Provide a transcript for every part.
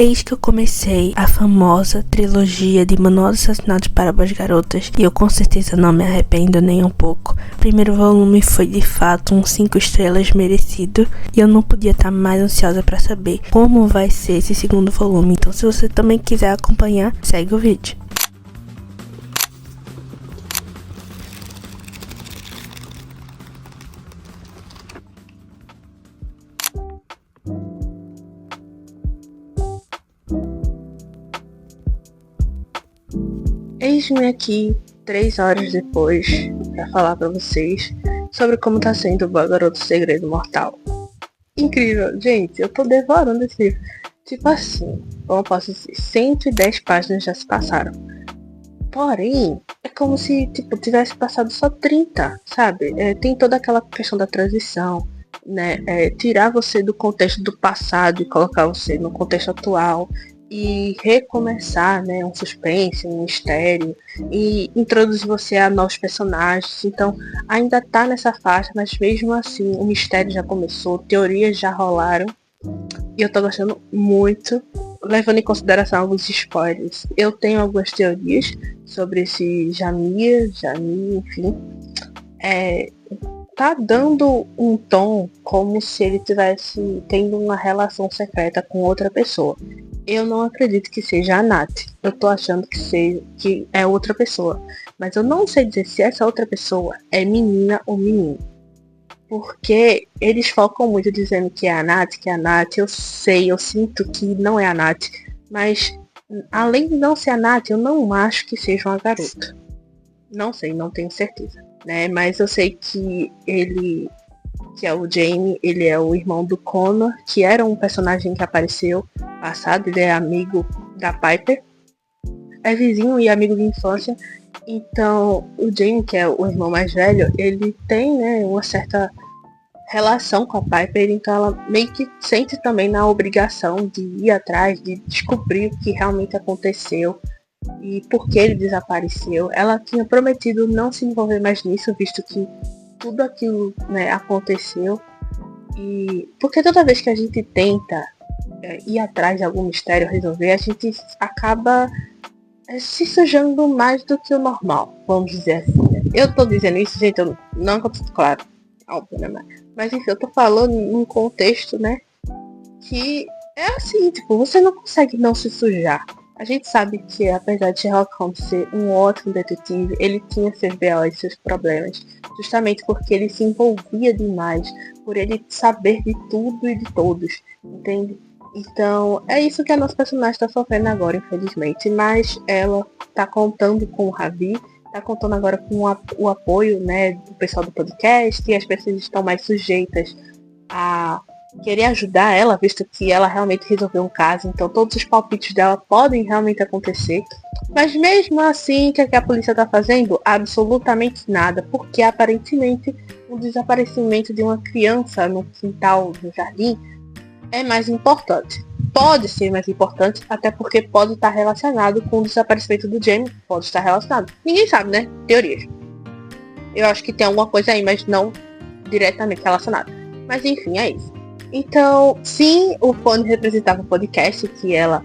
Eis que eu comecei a famosa trilogia de Manual dos Assassinatos para Boas Garotas e eu com certeza não me arrependo nem um pouco. O primeiro volume foi de fato um 5 estrelas merecido e eu não podia estar mais ansiosa para saber como vai ser esse segundo volume. Então se você também quiser acompanhar, segue o vídeo. Eis-me aqui 3 horas depois para falar para vocês sobre como tá sendo o Boa Garoto Segredo Mortal. Incrível, gente, eu tô devorando esse livro. Tipo assim, como eu posso dizer, 110 páginas já se passaram. Porém, é como se tivesse passado só 30, sabe? Tem toda aquela questão da transição, né? Tirar você do contexto do passado e colocar você no contexto atual. E recomeçar, né, um suspense, um mistério, e introduzir você a novos personagens. Então, ainda tá nessa faixa, mas mesmo assim, o mistério já começou, teorias já rolaram, e eu tô gostando muito, levando em consideração alguns spoilers. Eu tenho algumas teorias sobre esse Jamie, enfim. Tá dando um tom como se ele tivesse tendo uma relação secreta com outra pessoa. Eu não acredito que seja a Nath. Eu tô achando que é outra pessoa. Mas eu não sei dizer se essa outra pessoa é menina ou menino. Porque eles focam muito dizendo que é a Nath, eu sei, eu sinto que não é a Nath. Mas além de não ser a Nath, eu não acho que seja uma garota. Não sei, não tenho certeza, né? Mas eu sei que ele, que é o Jamie, ele é o irmão do Connor, que era um personagem que apareceu passado, ele é amigo da Piper, é vizinho e amigo de infância. Então o Jamie, que é o irmão mais velho, ele tem, né, uma certa relação com a Piper, então ela meio que sente também na obrigação de ir atrás, de descobrir o que realmente aconteceu e por que ele desapareceu. Ela tinha prometido não se envolver mais nisso, visto que tudo aquilo, né, aconteceu. E porque toda vez que a gente tenta ir atrás de algum mistério, resolver, a gente acaba se sujando mais do que o normal, vamos dizer assim, né? Eu tô dizendo isso, gente, eu não consigo, claro, óbvio, né? Mas enfim, eu tô falando num contexto, né, que é assim, você não consegue não se sujar. A gente sabe que, apesar de Sherlock Holmes ser um ótimo detetive, ele tinha seus B.O. e seus problemas, justamente porque ele se envolvia demais, por ele saber de tudo e de todos, entende? Então, é isso que a nossa personagem está sofrendo agora, infelizmente, mas ela está contando com o Ravi, está contando agora com o apoio, né, do pessoal do podcast, e as pessoas estão mais sujeitas a querer ajudar ela, visto que ela realmente resolveu um caso, então todos os palpites dela podem realmente acontecer. Mas mesmo assim, o que a polícia está fazendo? Absolutamente nada, porque aparentemente o desaparecimento de uma criança no quintal do jardim é mais importante. Pode ser mais importante, até porque pode estar relacionado com o desaparecimento do Jamie, pode estar relacionado. Ninguém sabe, né? Teorias. Eu acho que tem alguma coisa aí, mas não diretamente relacionada. Mas enfim, é isso. Então, sim, o Fone representava o podcast que ela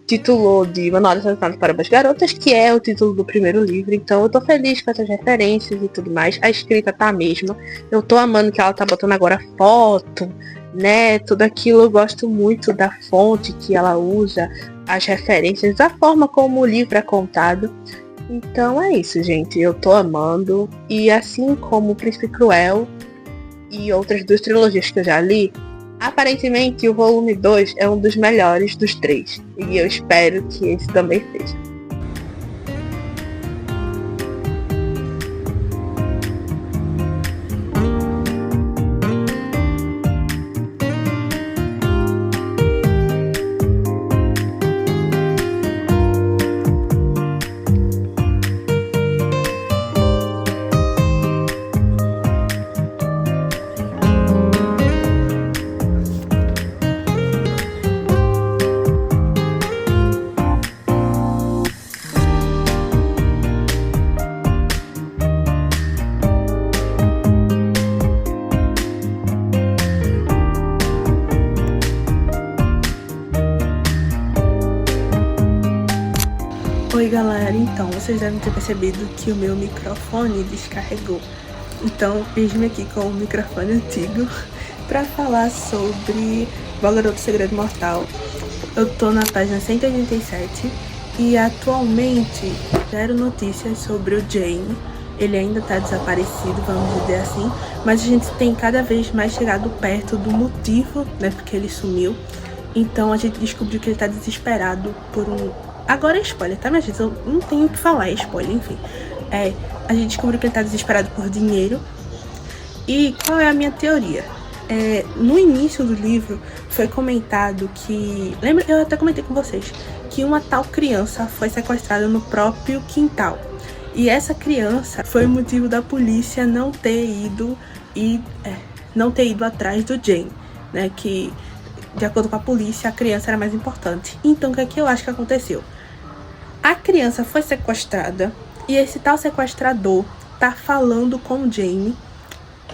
titulou de Manual dos Assassinatos para Boas Garotas, que é o título do primeiro livro. Então eu tô feliz com essas referências e tudo mais. A escrita tá a mesma. Eu tô amando que ela tá botando agora foto, né? Tudo aquilo, eu gosto muito da fonte que ela usa, as referências, a forma como o livro é contado. Então é isso, gente. Eu tô amando. E assim como o Príncipe Cruel e outras 2 trilogias que eu já li, aparentemente o volume 2 é um dos melhores dos 3. E eu espero que esse também seja. Oi galera, então vocês devem ter percebido que o meu microfone descarregou. Então eis-me aqui com o microfone antigo para falar sobre Valor do Segredo Mortal. Eu tô na página 187 e atualmente zero notícias sobre o Jamie. Ele ainda tá desaparecido, vamos dizer assim, mas a gente tem cada vez mais chegado perto do motivo, né, porque ele sumiu. Então a gente descobriu que ele tá desesperado por um... Agora é spoiler, tá, minha gente? Eu não tenho o que falar, é spoiler, enfim. A gente descobriu que ele tá desesperado por dinheiro. E qual é a minha teoria? No início do livro foi comentado que... Lembra? Eu até comentei com vocês que uma tal criança foi sequestrada no próprio quintal. E essa criança foi o motivo da polícia não ter ido atrás do Jamie, né? Que, de acordo com a polícia, a criança era mais importante. Então, o que é que eu acho que aconteceu? A criança foi sequestrada e esse tal sequestrador tá falando com o Jamie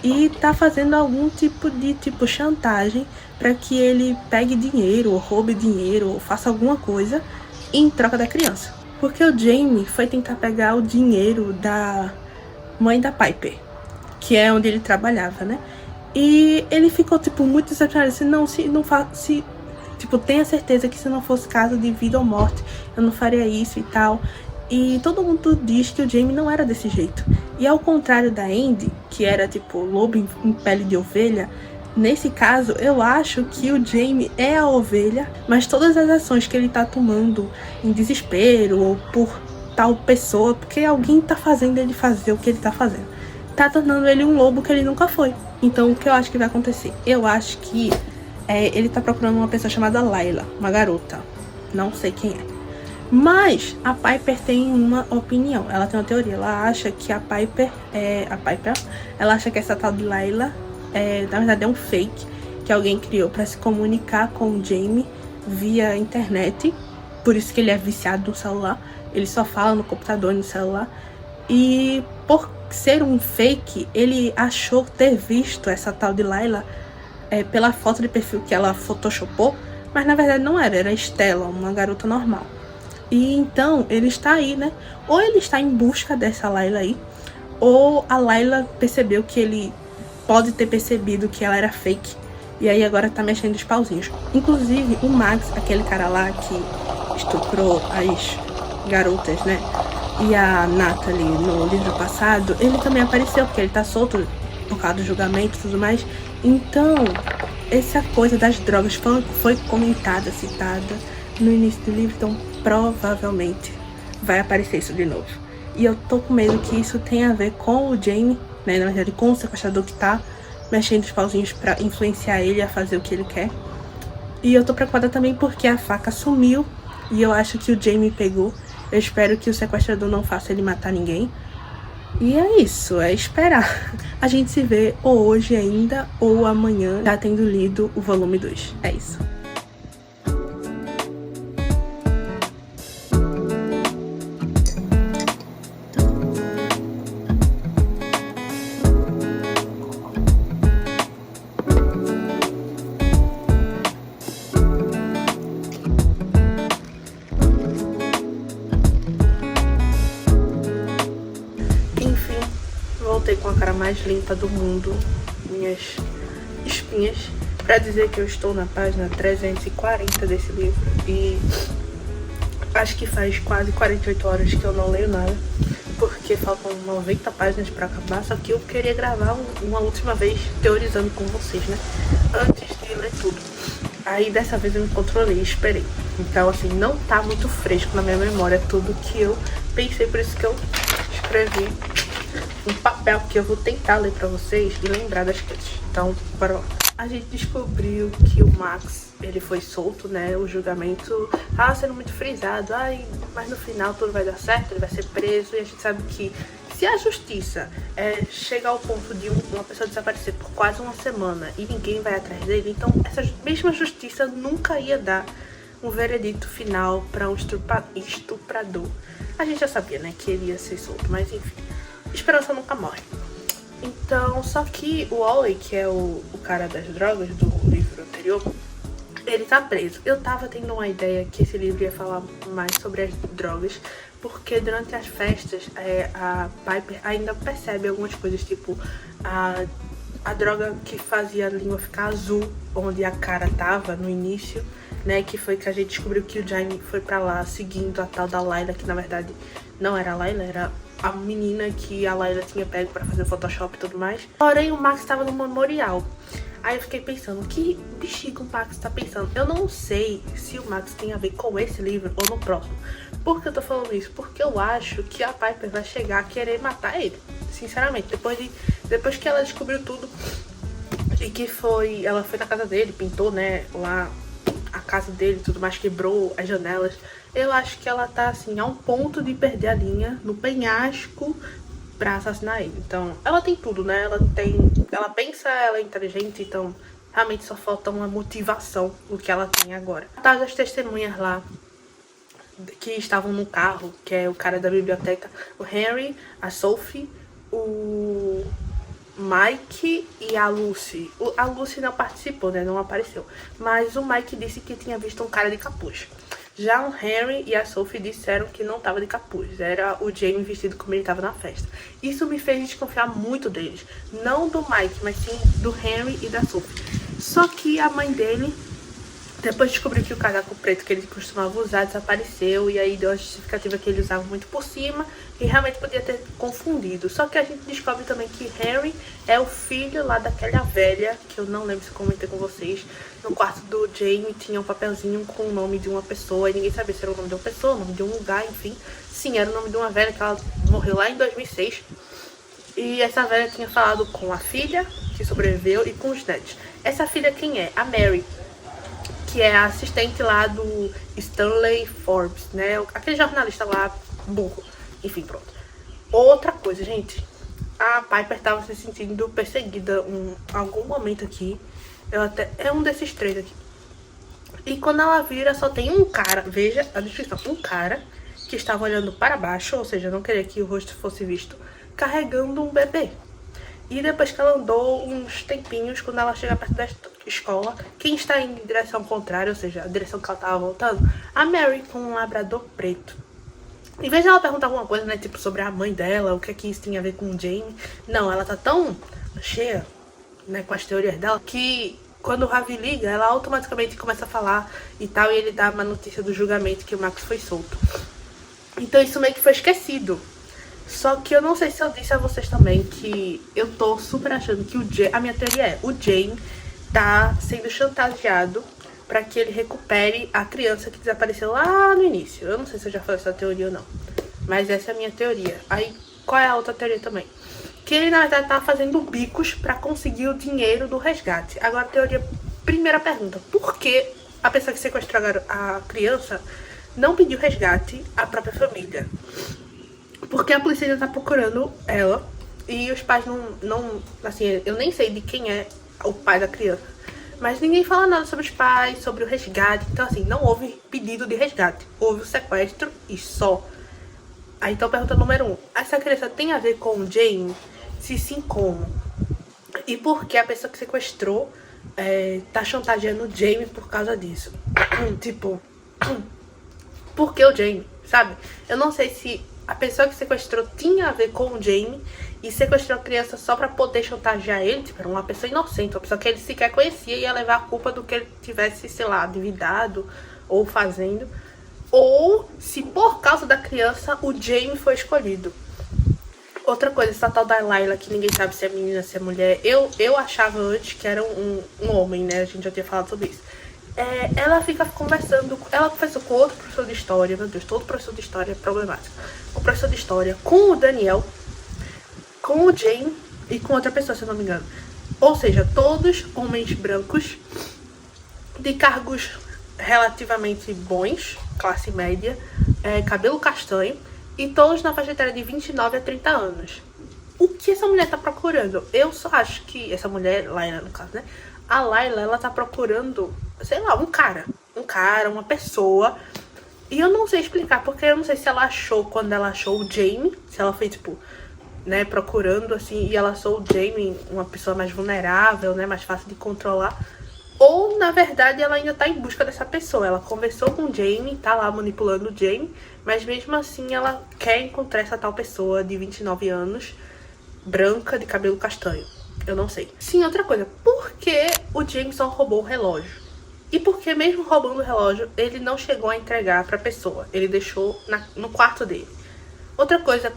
e tá fazendo algum tipo de chantagem para que ele pegue dinheiro, ou roube dinheiro, ou faça alguma coisa em troca da criança. Porque o Jamie foi tentar pegar o dinheiro da mãe da Piper, que é onde ele trabalhava, né? E ele ficou, muito decepcionado. Tenha certeza que se não fosse caso de vida ou morte, eu não faria isso e tal. E todo mundo diz que o Jamie não era desse jeito. E ao contrário da Andy, que era lobo em pele de ovelha, nesse caso eu acho que o Jamie é a ovelha, mas todas as ações que ele tá tomando em desespero ou por tal pessoa, porque alguém tá fazendo ele fazer o que ele tá fazendo, tá tornando ele um lobo que ele nunca foi. Então o que eu acho que vai acontecer? Eu acho que ele tá procurando uma pessoa chamada Layla, uma garota, não sei quem é. Mas a Piper tem uma opinião, ela tem uma teoria, ela acha que ela acha que essa tal de Layla na verdade é um fake que alguém criou para se comunicar com o Jamie via internet, por isso que ele é viciado no celular, ele só fala no computador e no celular, e por ser um fake, ele achou ter visto essa tal de Layla pela foto de perfil que ela photoshopou, mas na verdade não era Estela, uma garota normal. E então ele está aí, né? Ou ele está em busca dessa Layla aí, ou a Layla percebeu que ele pode ter percebido que ela era fake, e aí agora tá mexendo os pauzinhos. Inclusive o Max, aquele cara lá que estuprou as garotas, né? E a Natalie no livro passado, ele também apareceu, porque ele tá solto por causa do julgamento e tudo mais. Então, essa coisa das drogas foi comentada, citada no início do livro, então provavelmente vai aparecer isso de novo. E eu tô com medo que isso tenha a ver com o Jamie, né, na verdade com o sequestrador que tá mexendo os pauzinhos pra influenciar ele a fazer o que ele quer. E eu tô preocupada também porque a faca sumiu e eu acho que o Jamie pegou. Eu espero que o sequestrador não faça ele matar ninguém. E é isso, é esperar. A gente se vê ou hoje ainda ou amanhã, já tendo lido o volume 2. É isso. Voltei com a cara mais limpa do mundo, minhas espinhas, pra dizer que eu estou na página 340 desse livro e acho que faz quase 48 horas que eu não leio nada, porque faltam 90 páginas pra acabar, só que eu queria gravar uma última vez teorizando com vocês, né, antes de ler tudo. Aí dessa vez eu me controlei e esperei. Então assim, não tá muito fresco na minha memória tudo que eu pensei, por isso que eu escrevi um papel que eu vou tentar ler pra vocês e lembrar das coisas. Então, bora lá. A gente descobriu que o Max, ele foi solto, né? O julgamento tava sendo muito frisado. Mas no final tudo vai dar certo, ele vai ser preso. E a gente sabe que se a justiça chegar ao ponto de uma pessoa desaparecer por quase uma semana e ninguém vai atrás dele, então essa mesma justiça nunca ia dar um veredito final pra um estuprador. A gente já sabia, né, que ele ia ser solto, mas enfim. Esperança nunca morre. Então, só que o Wally, que é o cara das drogas do livro anterior, ele tá preso. Eu tava tendo uma ideia que esse livro ia falar mais sobre as drogas, porque durante as festas a Piper ainda percebe algumas coisas, tipo a droga que fazia a língua ficar azul, onde a cara tava no início, né, que foi que a gente descobriu que o Jaime foi pra lá seguindo a tal da Layla, que na verdade não era a Layla, era a menina que a Layla tinha pego pra fazer Photoshop e tudo mais. Porém, o Max tava no memorial. Aí eu fiquei pensando, que bexiga o Max tá pensando? Eu não sei se o Max tem a ver com esse livro ou no próximo. Por que eu tô falando isso? Porque eu acho que a Piper vai chegar a querer matar ele. Sinceramente, depois que ela descobriu tudo e que ela foi na casa dele, pintou, né, lá a casa dele e tudo mais, quebrou as janelas. Eu acho que ela tá, assim, a um ponto de perder a linha, no penhasco, pra assassinar ele. Então, ela tem tudo, né? Ela pensa, ela é inteligente, então realmente só falta uma motivação, o que ela tem agora. Tá, as testemunhas lá que estavam no carro, que é o cara da biblioteca, o Henry, a Sophie, o Mike e a Lucy. A Lucy não participou, né? Não apareceu. Mas o Mike disse que tinha visto um cara de capuz. Já o Henry e a Sophie disseram que não estava de capuz. Era o Jamie vestido como ele estava na festa. Isso me fez desconfiar muito deles. Não do Mike, mas sim do Henry e da Sophie. Só que a mãe dele, depois descobriu que o casaco preto que ele costumava usar desapareceu. E aí deu a justificativa que ele usava muito por cima. E realmente podia ter confundido. Só que a gente descobre também que Henry é o filho lá daquela velha, que eu não lembro se eu comentei com vocês. No quarto do Jamie tinha um papelzinho com o nome de uma pessoa. E ninguém sabia se era o nome de uma pessoa, o nome de um lugar, enfim. Sim, era o nome de uma velha que ela morreu lá em 2006. E essa velha tinha falado com a filha, que sobreviveu, e com os netos. Essa filha quem é? A Mary, que é a assistente lá do Stanley Forbes, né? Aquele jornalista lá, burro. Enfim, pronto. Outra coisa, gente. A Piper tava se sentindo perseguida em algum momento aqui. É um desses três aqui. E quando ela vira, só tem um cara. Veja a descrição. Um cara que estava olhando para baixo, ou seja, não queria que o rosto fosse visto, carregando um bebê. E depois que ela andou uns tempinhos, quando ela chega perto da escola, quem está em direção contrária, ou seja, a direção que ela estava voltando, a Mary com um labrador preto. Em vez de ela perguntar alguma coisa, né, tipo, sobre a mãe dela, o que é que isso tem a ver com o Jamie, não, ela tá tão cheia, né, com as teorias dela, que quando o Ravi liga, ela automaticamente começa a falar e tal, e ele dá uma notícia do julgamento que o Max foi solto. Então isso meio que foi esquecido. Só que eu não sei se eu disse a vocês também que eu tô super achando que a minha teoria é, o Jamie tá sendo chantageado para que ele recupere a criança que desapareceu lá no início. Eu não sei se eu já falei essa teoria ou não, mas essa é a minha teoria. Aí, qual é a outra teoria também? Que ele, na verdade, tá fazendo bicos para conseguir o dinheiro do resgate. Agora, teoria, primeira pergunta. Por que a pessoa que sequestrou a criança não pediu resgate à própria família? Porque a polícia ainda tá procurando ela e os pais não... Assim, eu nem sei de quem é o pai da criança. Mas ninguém fala nada sobre os pais, sobre o resgate. Então, assim, não houve pedido de resgate. Houve o sequestro e só. Aí, então, pergunta número 1. Essa criança tem a ver com o Jamie? Se sim, como? E por que a pessoa que sequestrou tá chantageando o Jamie por causa disso? Tipo, por que o Jamie, sabe? Eu não sei se a pessoa que sequestrou tinha a ver com o Jamie e sequestrou a criança só pra poder chantagear ele. Tipo, era uma pessoa inocente, uma pessoa que ele sequer conhecia e ia levar a culpa do que ele tivesse, sei lá, endividado ou fazendo. Ou se por causa da criança o Jamie foi escolhido. Outra coisa, essa tal da Layla, que ninguém sabe se é menina, se é mulher. Eu achava antes que era um homem, né? A gente já tinha falado sobre isso. Ela fica conversando, ela conversou com outro professor de história, meu Deus, todo professor de história é problemático. O professor de história com o Daniel, com o Jamie e com outra pessoa, se eu não me engano. Ou seja, todos homens brancos de cargos relativamente bons, classe média, cabelo castanho, e todos na faixa etária de 29 a 30 anos. O que essa mulher tá procurando? Eu só acho que essa mulher, Layla no caso, né? A Layla, ela tá procurando, sei lá, um cara, uma pessoa. E eu não sei explicar, porque eu não sei se ela achou quando ela achou o Jamie, se ela foi, tipo, né, procurando, assim, e ela achou o Jamie uma pessoa mais vulnerável, né, mais fácil de controlar. Ou, na verdade, ela ainda tá em busca dessa pessoa. Ela conversou com o Jamie, tá lá manipulando o Jamie, mas mesmo assim ela quer encontrar essa tal pessoa de 29 anos, branca, de cabelo castanho. Eu não sei. Sim, outra coisa. Por que o Jameson roubou o relógio? E por que mesmo roubando o relógio, ele não chegou a entregar pra pessoa? Ele deixou no quarto dele. Outra coisa,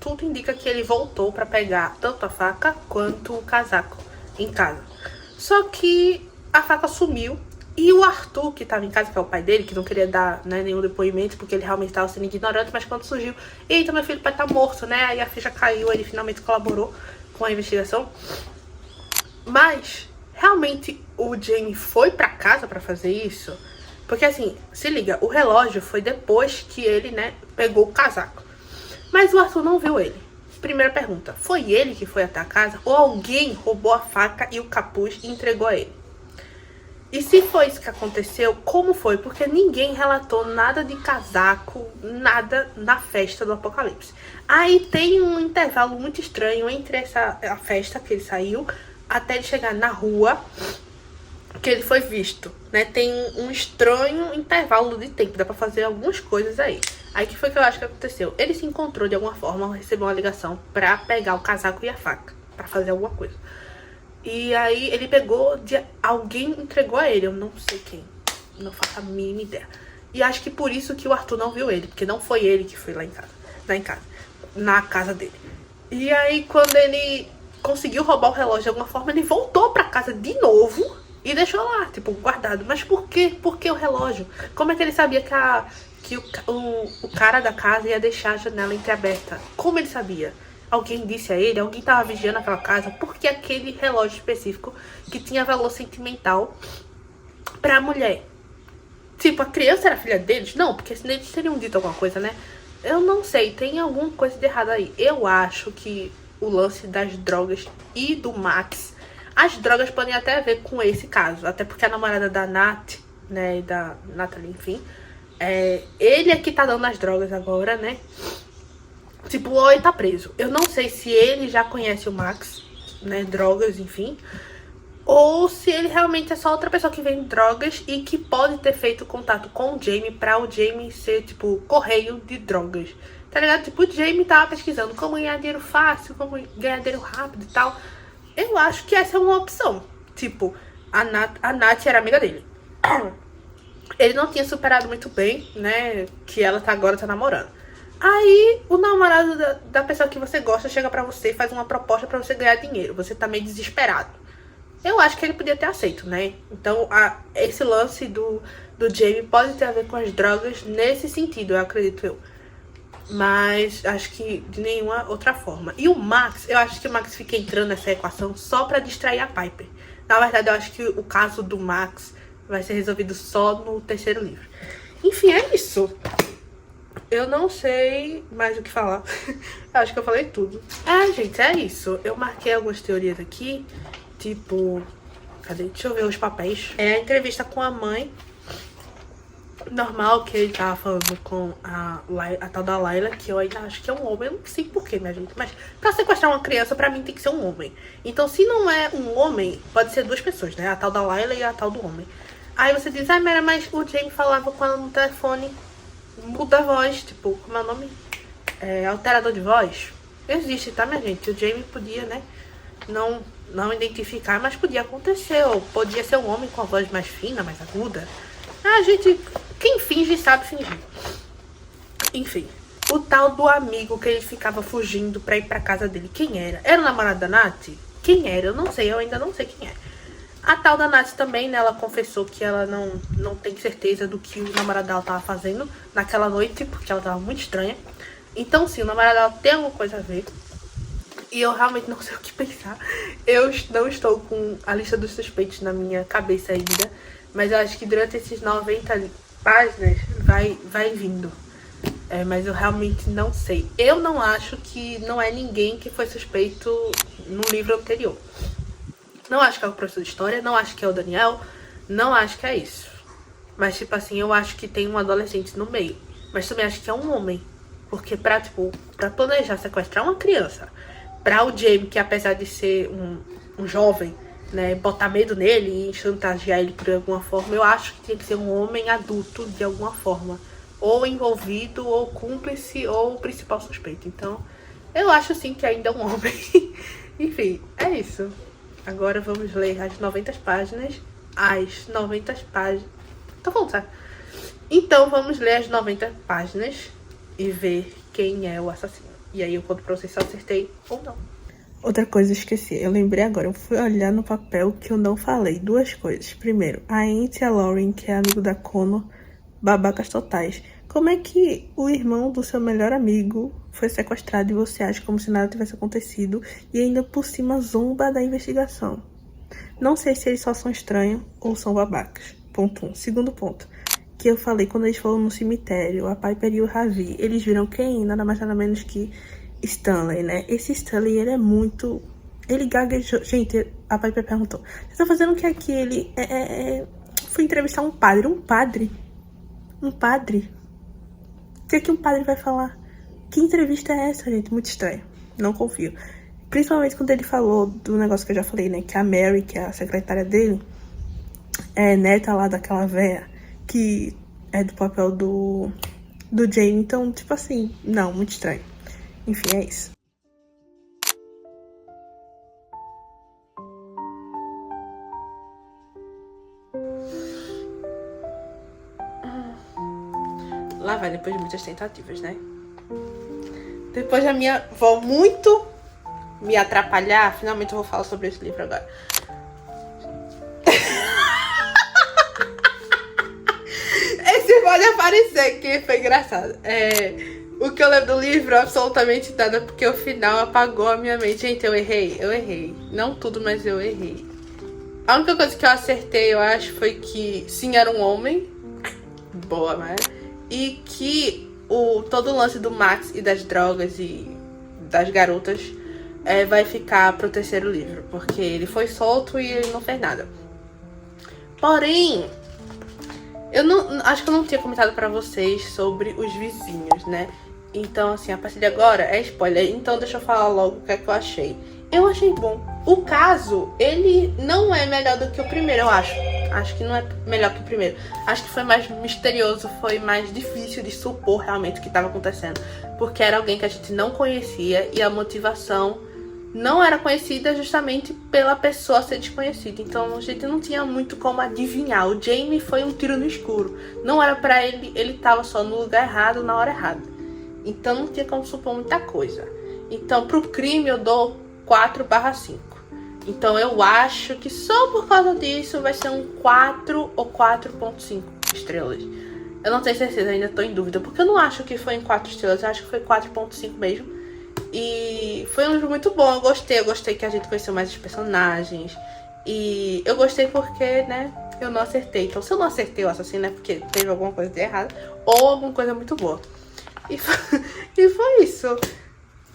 tudo indica que ele voltou pra pegar tanto a faca quanto o casaco em casa. Só que a faca sumiu e o Arthur, que estava em casa, que é o pai dele, que não queria dar, né, nenhum depoimento, porque ele realmente estava sendo ignorante, mas quando surgiu, eita, meu filho, o pai tá morto, né? Aí a ficha caiu, ele finalmente colaborou com a investigação. Mas, realmente, o Jamie foi pra casa pra fazer isso? Porque, assim, se liga, o relógio foi depois que ele, né, pegou o casaco. Mas o Arthur não viu ele. Primeira pergunta, foi ele que foi até a casa? Ou alguém roubou a faca e o capuz e entregou a ele? E se foi isso que aconteceu, como foi? Porque ninguém relatou nada de casaco, nada na festa do Apocalipse. Aí tem um intervalo muito estranho entre a festa que ele saiu até ele chegar na rua que ele foi visto, né? Tem um estranho intervalo de tempo, dá pra fazer algumas coisas aí. Aí que foi que eu acho que aconteceu? Ele se encontrou de alguma forma, recebeu uma ligação pra pegar o casaco e a faca, pra fazer alguma coisa. E aí ele pegou, alguém entregou a ele, eu não sei quem, não faço a mínima ideia. E acho que por isso que o Arthur não viu ele, porque não foi ele que foi lá em casa, na casa dele. E aí quando ele conseguiu roubar o relógio de alguma forma, ele voltou pra casa de novo e deixou lá, tipo, guardado. Mas por quê? Por que o relógio? Como é que ele sabia que o cara da casa ia deixar a janela entreaberta? Como ele sabia? Alguém disse a ele? Alguém tava vigiando aquela casa? Por que aquele relógio específico que tinha valor sentimental pra mulher? Tipo, a criança era filha deles? Não, porque senão eles teriam dito alguma coisa, né? Eu não sei, tem alguma coisa de errado aí. Eu acho que o lance das drogas e do Max... As drogas podem até ver com esse caso. Até porque a namorada da Nath, né, e da Natalie, enfim... ele é que tá dando as drogas agora, né? Tipo, o Oi tá preso. Eu não sei se ele já conhece o Max, né, drogas, enfim. Ou se ele realmente é só outra pessoa que vende drogas e que pode ter feito contato com o Jamie pra o Jamie ser, tipo, correio de drogas. Tá ligado? Tipo, o Jamie tava pesquisando como ganhar dinheiro fácil, como ganhar dinheiro rápido e tal. Eu acho que essa é uma opção. Tipo, a Nath era amiga dele. Ele não tinha superado muito bem, né, que ela agora tá namorando. Aí, o namorado da pessoa que você gosta chega pra você e faz uma proposta pra você ganhar dinheiro. Você tá meio desesperado. Eu acho que ele podia ter aceito, né? Então, esse lance do Jamie pode ter a ver com as drogas nesse sentido, eu acredito. Mas acho que de nenhuma outra forma. E o Max, eu acho que o Max fica entrando nessa equação só pra distrair a Piper. Na verdade, eu acho que o caso do Max vai ser resolvido só no terceiro livro. Enfim, é isso. Eu não sei mais o que falar. Acho que eu falei tudo. Gente, é isso. Eu marquei algumas teorias aqui. Tipo... Cadê? Deixa eu ver os papéis. É a entrevista com a mãe. Normal que ele tava falando com a tal da Layla, que eu ainda acho que é um homem. Eu não sei porquê, minha gente. Mas pra sequestrar uma criança, pra mim tem que ser um homem. Então, se não é um homem, pode ser duas pessoas, né? A tal da Layla e a tal do homem. Aí você diz, Mera, mas o Jamie falava com ela no telefone. Muda a voz, tipo, como é o nome? Alterador de voz. Existe, tá, minha gente? O Jamie podia, né? Não identificar, mas podia acontecer. Ou podia ser um homem com a voz mais fina, mais aguda. Gente, quem finge sabe fingir. Enfim, o tal do amigo que ele ficava fugindo pra ir pra casa dele, quem era? Era o namorado da Nath? Quem era? Eu não sei, eu ainda não sei quem é. A tal da Nath também, né, ela confessou que ela não tem certeza do que o namorado dela tava fazendo naquela noite, porque ela tava muito estranha. Então, sim, o namorado dela tem alguma coisa a ver. E eu realmente não sei o que pensar. Eu não estou com a lista dos suspeitos na minha cabeça ainda. Mas eu acho que durante esses 90 páginas vai vindo. Mas eu realmente não sei. Eu não acho que não é ninguém que foi suspeito no livro anterior. Não acho que é o professor de história. Não acho que é o Daniel. Não acho que é isso. Mas, tipo assim, eu acho que tem um adolescente no meio. Mas também acho que é um homem. Porque pra planejar sequestrar uma criança, pra o Jamie, que apesar de ser um jovem, né, botar medo nele e chantagear ele por alguma forma. Eu acho que tinha que ser um homem adulto de alguma forma. Ou envolvido, ou cúmplice, ou principal suspeito. Então, eu acho sim que ainda é um homem. Enfim, é isso. Agora vamos ler as 90 páginas. As 90 páginas. Tô falando, sabe? Então vamos ler as 90 páginas e ver quem é o assassino. E aí eu conto pra vocês se eu acertei ou não. Outra coisa eu esqueci, eu lembrei agora, eu fui olhar no papel que eu não falei. Duas coisas. Primeiro, a Ant e a Lauren, que é amigo da Connor, babacas totais. Como é que o irmão do seu melhor amigo foi sequestrado e você acha como se nada tivesse acontecido e ainda por cima zomba da investigação? Não sei se eles só são estranhos ou são babacas. Ponto 1. Segundo ponto, que eu falei quando eles foram no cemitério, a Piper e o Ravi, eles viram quem? Nada mais nada menos que Stanley, né? Esse Stanley, ele é muito... Ele gaguejou. Gente, a Piper perguntou, você tá fazendo o que aqui? Ele foi entrevistar um padre. Um padre? Um padre? O que é que um padre vai falar? Que entrevista é essa, gente? Muito estranho. Não confio. Principalmente quando ele falou do negócio que eu já falei, né? Que a Mary, que é a secretária dele, é neta lá daquela véia que é do papel do Jamie. Então, tipo assim, não, muito estranho. Enfim, é isso. Lá vai, depois de muitas tentativas, né? Depois da minha avó muito me atrapalhar, finalmente eu vou falar sobre esse livro agora. Esse pode aparecer, que foi engraçado. O que eu lembro do livro, absolutamente nada, porque o final apagou a minha mente. Gente, eu errei. Não tudo, mas eu errei. A única coisa que eu acertei, eu acho, foi que sim, era um homem. Boa, mas... E que todo o lance do Max e das drogas e das garotas vai ficar pro terceiro livro. Porque ele foi solto e ele não fez nada. Porém, acho que eu não tinha comentado pra vocês sobre os vizinhos, né? Então, assim, a partir de agora é spoiler. Então, deixa eu falar logo o que é que eu achei. Eu achei bom. O caso, ele não é melhor do que o primeiro, eu acho. Acho que não é melhor que o primeiro. Acho que foi mais misterioso, foi mais difícil de supor realmente o que estava acontecendo. Porque era alguém que a gente não conhecia e a motivação não era conhecida justamente pela pessoa ser desconhecida. Então a gente não tinha muito como adivinhar. O Jamie foi um tiro no escuro. Não era pra ele tava só no lugar errado, na hora errada. Então não tinha como supor muita coisa. Então pro crime eu dou 4/5. Então eu acho que só por causa disso vai ser um 4 ou 4.5 estrelas. Eu não tenho certeza, ainda tô em dúvida. Porque eu não acho que foi em 4 estrelas, eu acho que foi 4.5 mesmo. E foi um livro muito bom, eu gostei que a gente conheceu mais os personagens. E eu gostei porque, né, eu não acertei. Então se eu não acertei o assassino é porque teve alguma coisa de errado ou alguma coisa muito boa. E foi isso.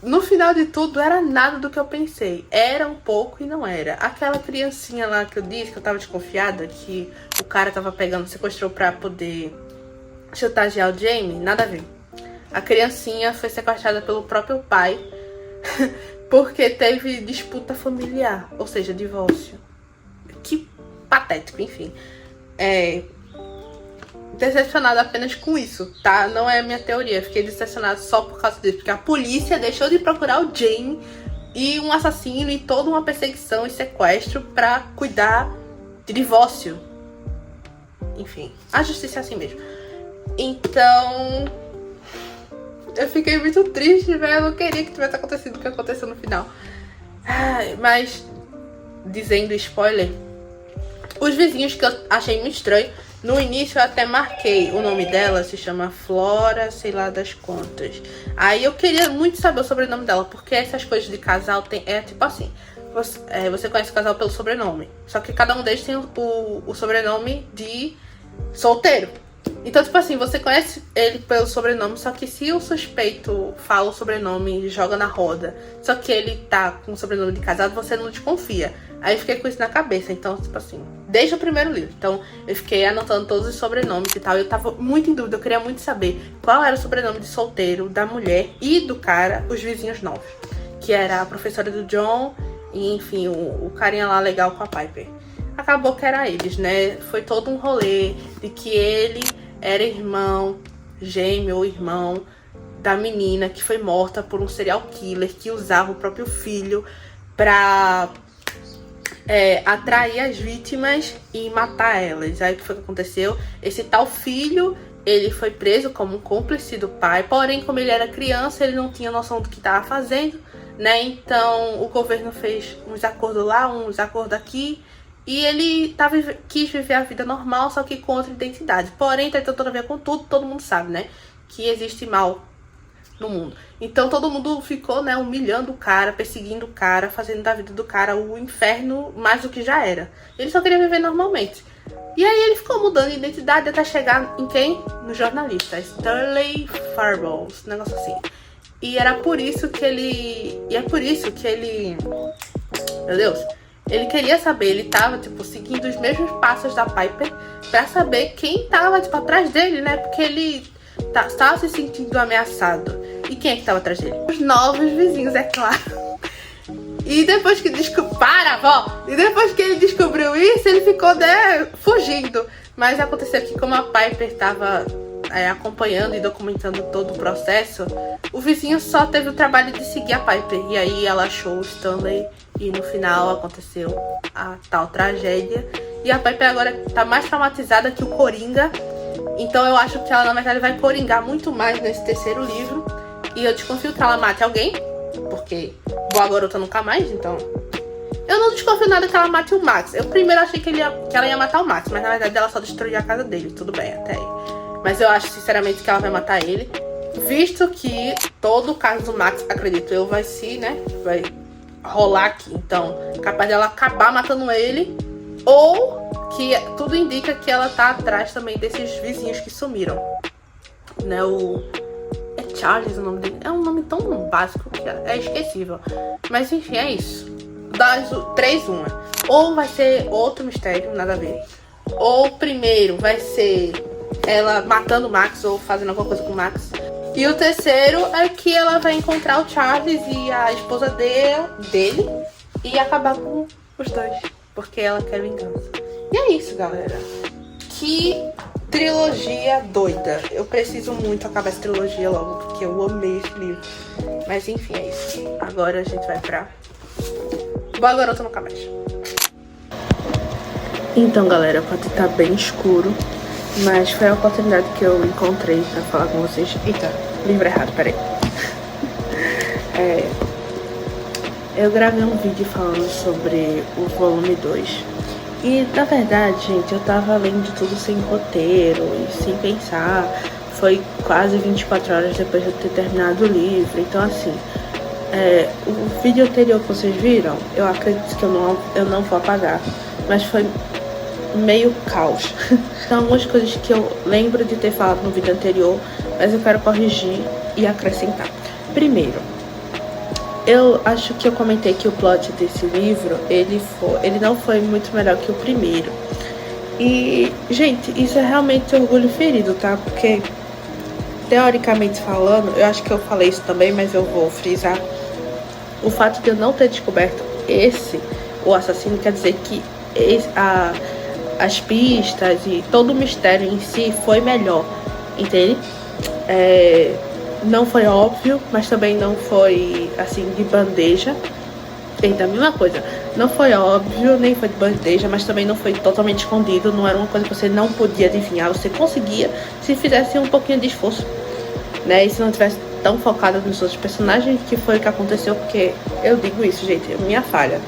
No final de tudo, era nada do que eu pensei. Era um pouco e não era. Aquela criancinha lá que eu disse, que eu tava desconfiada, que o cara tava pegando, sequestrou pra poder chantagear o Jamie, nada a ver. A criancinha foi sequestrada pelo próprio pai, porque teve disputa familiar, ou seja, divórcio. Que patético, enfim. Decepcionada apenas com isso, tá? Não é a minha teoria. Fiquei decepcionada só por causa disso. Porque a polícia deixou de procurar o Jamie e um assassino e toda uma perseguição e sequestro pra cuidar de divórcio. Enfim, a justiça é assim mesmo. Então, eu fiquei muito triste, velho. Eu não queria que tivesse acontecido o que aconteceu no final. Mas, dizendo spoiler, os vizinhos que eu achei muito estranho. No início eu até marquei, o nome dela se chama Flora, sei lá das quantas. Aí eu queria muito saber o sobrenome dela, porque essas coisas de casal é tipo assim. Você conhece o casal pelo sobrenome, só que cada um deles tem o sobrenome de solteiro. Então, tipo assim, você conhece ele pelo sobrenome, só que se o suspeito fala o sobrenome e joga na roda, só que ele tá com o sobrenome de casado, você não desconfia. Aí eu fiquei com isso na cabeça, então, tipo assim, desde o primeiro livro. Então, eu fiquei anotando todos os sobrenomes e tal, e eu tava muito em dúvida, eu queria muito saber qual era o sobrenome de solteiro, da mulher e do cara, os vizinhos novos. Que era a professora do John E enfim, o carinha lá legal com a Piper. Acabou que era eles, né? Foi todo um rolê de que ele era irmão, gêmeo ou irmão da menina que foi morta por um serial killer que usava o próprio filho pra atrair as vítimas e matar elas. Aí o que foi que aconteceu? Esse tal filho, ele foi preso como um cúmplice do pai, porém, como ele era criança, ele não tinha noção do que estava fazendo, né? Então o governo fez uns acordos lá, uns acordos aqui, e ele quis viver a vida normal, só que com outra identidade. Porém, tem tudo a ver com tudo, todo mundo sabe, né? Que existe mal no mundo. Então todo mundo ficou, né, humilhando o cara, perseguindo o cara, fazendo da vida do cara o inferno mais do que já era. Ele só queria viver normalmente. E aí ele ficou mudando de identidade até chegar em quem? No jornalista, Stanley Farball, esse negócio assim. E era por isso que ele... Meu Deus. Ele queria saber, ele tava, tipo, seguindo os mesmos passos da Piper pra saber quem tava, tipo, atrás dele, né? Porque ele estava se sentindo ameaçado. E quem é que tava atrás dele? Os novos vizinhos, é claro. E depois que E depois que ele descobriu isso, ele ficou, né, fugindo. Mas aconteceu que como a Piper tava acompanhando e documentando todo o processo, o vizinho só teve o trabalho de seguir a Piper. E aí ela achou o Stanley e no final aconteceu a tal tragédia. E a Piper agora tá mais traumatizada que o Coringa. Então eu acho que ela, na verdade, vai coringar muito mais nesse terceiro livro. E eu desconfio que ela mate alguém, porque boa garota nunca mais, então... Eu não desconfio nada que ela mate o Max. Eu primeiro achei que ela ia matar o Max, mas na verdade ela só destruiu a casa dele. Tudo bem, até aí. Mas eu acho, sinceramente, que ela vai matar ele. Visto que todo o caso do Max, acredito eu, vai rolar aqui. Então, capaz dela acabar matando ele. Ou que tudo indica que ela tá atrás também desses vizinhos que sumiram. Né, é Charles o nome dele. É um nome tão básico que é esquecível. Mas enfim, é isso. Das 3, uma. Ou vai ser outro mistério, nada a ver. Ou primeiro vai ser ela matando o Max ou fazendo alguma coisa com o Max. E o terceiro é que ela vai encontrar o Charles e a esposa dele e acabar com os dois. Porque ela quer vingança. E é isso, galera. Que trilogia doida. Eu preciso muito acabar essa trilogia logo, porque eu amei esse livro. Mas enfim, é isso. Agora a gente vai pra Boa Garota Nunca Mais. Então, galera, pode estar bem escuro, mas foi a oportunidade que eu encontrei pra falar com vocês. Eita, livro errado, peraí. Eu gravei um vídeo falando sobre o volume 2. E, na verdade, gente, eu tava lendo tudo sem roteiro e sem pensar. Foi quase 24 horas depois de eu ter terminado o livro. Então, assim, o vídeo anterior que vocês viram, eu acredito que eu não vou apagar. Mas foi meio caos. São algumas coisas que eu lembro de ter falado no vídeo anterior, mas eu quero corrigir e acrescentar. Primeiro, eu acho que eu comentei que o plot desse livro, ele não foi muito melhor que o primeiro. E, gente, isso é realmente orgulho ferido, tá? Porque, teoricamente falando, eu acho que eu falei isso também, mas eu vou frisar. O fato de eu não ter descoberto o assassino, quer dizer que as pistas e todo o mistério em si foi melhor, entende? Não foi óbvio, mas também não foi, assim, de bandeja. Eita, a mesma coisa. Não foi óbvio, nem foi de bandeja, mas também não foi totalmente escondido. Não era uma coisa que você não podia adivinhar. Você conseguia se fizesse um pouquinho de esforço, né? E se não tivesse tão focado nos outros personagens, que foi o que aconteceu. Porque eu digo isso, gente, é minha falha.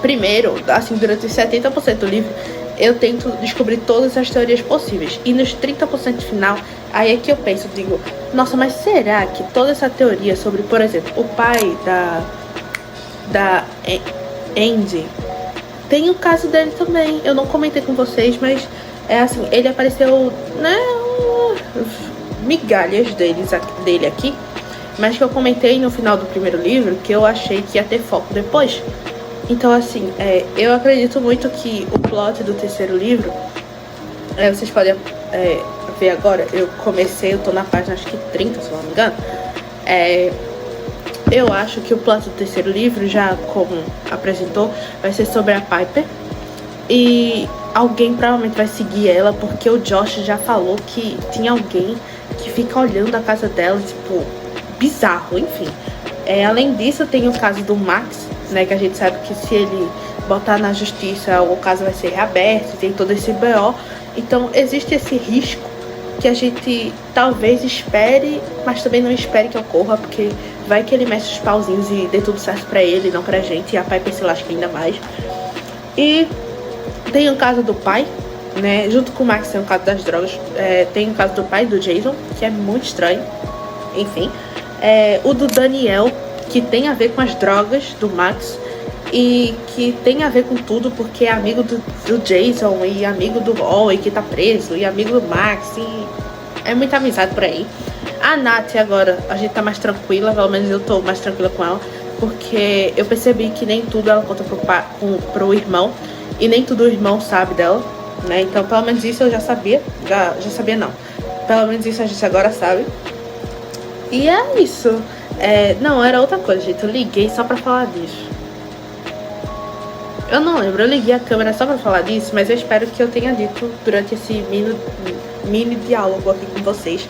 Primeiro, assim, durante 70% do livro, eu tento descobrir todas as teorias possíveis. E nos 30% final, aí é que eu penso, digo, nossa, mas será que toda essa teoria sobre, por exemplo, o pai da Andy, tem o caso dele também. Eu não comentei com vocês, mas é assim, ele apareceu, né, migalhas dele aqui, mas que eu comentei no final do primeiro livro, que eu achei que ia ter foco depois. Então, assim, eu acredito muito que o plot do terceiro livro, vocês podem ver agora, eu tô na página, acho que 30, se não me engano. eu acho que o plot do terceiro livro, já como apresentou, vai ser sobre a Piper. E alguém provavelmente vai seguir ela, porque o Josh já falou que tinha alguém que fica olhando a casa dela, tipo, bizarro, enfim. Além disso, tem o caso do Max, né, que a gente sabe que se ele botar na justiça, o caso vai ser reaberto, tem todo esse BO. Então, existe esse risco que a gente talvez espere, mas também não espere que ocorra, porque vai que ele mexe os pauzinhos e dê tudo certo pra ele, não pra gente, e a Piper se lasca ainda mais. E tem o caso do pai, né? Junto com o Max tem o caso das drogas. Tem o caso do pai, do Jason, que é muito estranho. Enfim. O do Daniel, que tem a ver com as drogas do Max. E que tem a ver com tudo, porque é amigo do Jason e amigo do Owen, que tá preso, e amigo do Max. E é muita amizade por aí. A Nath agora, a gente tá mais tranquila, pelo menos eu tô mais tranquila com ela. Porque eu percebi que nem tudo ela conta pro irmão. E nem tudo o irmão sabe dela, né? Então, pelo menos isso eu já sabia. Já sabia, não. Pelo menos isso a gente agora sabe. E é isso. Não, era outra coisa, gente. Eu liguei só pra falar disso. Eu não lembro. Eu liguei a câmera só pra falar disso, mas eu espero que eu tenha dito durante esse mini diálogo aqui com vocês.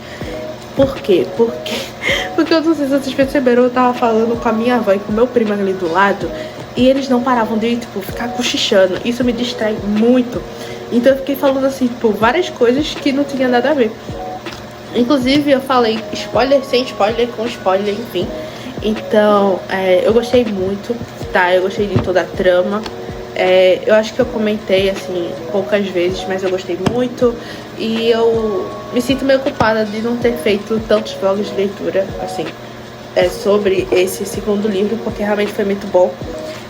Por quê? Porque eu não sei se vocês perceberam, eu tava falando com a minha avó e com o meu primo ali do lado. E eles não paravam de, tipo, ficar cochichando. Isso me distrai muito. Então eu fiquei falando, assim, tipo, várias coisas que não tinha nada a ver. Inclusive eu falei spoiler sem spoiler, com spoiler, enfim. Então, eu gostei muito, tá? Eu gostei de toda a trama. Eu acho que eu comentei, assim, poucas vezes, mas eu gostei muito. E eu me sinto meio culpada de não ter feito tantos vlogs de leitura, assim, sobre esse segundo livro, porque realmente foi muito bom.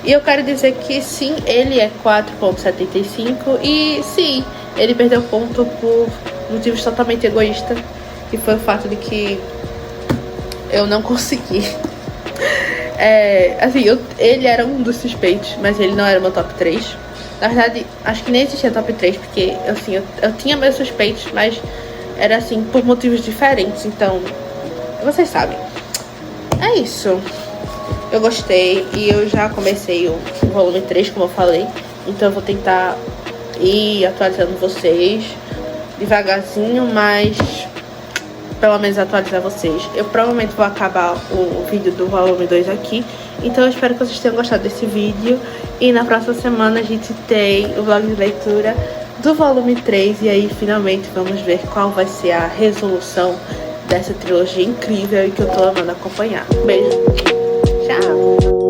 E eu quero dizer que sim, ele é 4.75 e sim, ele perdeu ponto por motivos totalmente egoístas, que foi o fato de que eu não consegui. Assim, ele era um dos suspeitos, mas ele não era meu top 3. Na verdade, acho que nem existia top 3, porque assim, eu tinha meus suspeitos, mas era assim, por motivos diferentes, então vocês sabem. É isso. Eu gostei e eu já comecei o volume 3, como eu falei. Então eu vou tentar ir atualizando vocês devagarzinho, mas pelo menos atualizar vocês. Eu provavelmente vou acabar o vídeo do volume 2 aqui. Então eu espero que vocês tenham gostado desse vídeo. E na próxima semana a gente tem o vlog de leitura do volume 3. E aí finalmente vamos ver qual vai ser a resolução dessa trilogia incrível e que eu tô amando acompanhar. Beijo! Tchau!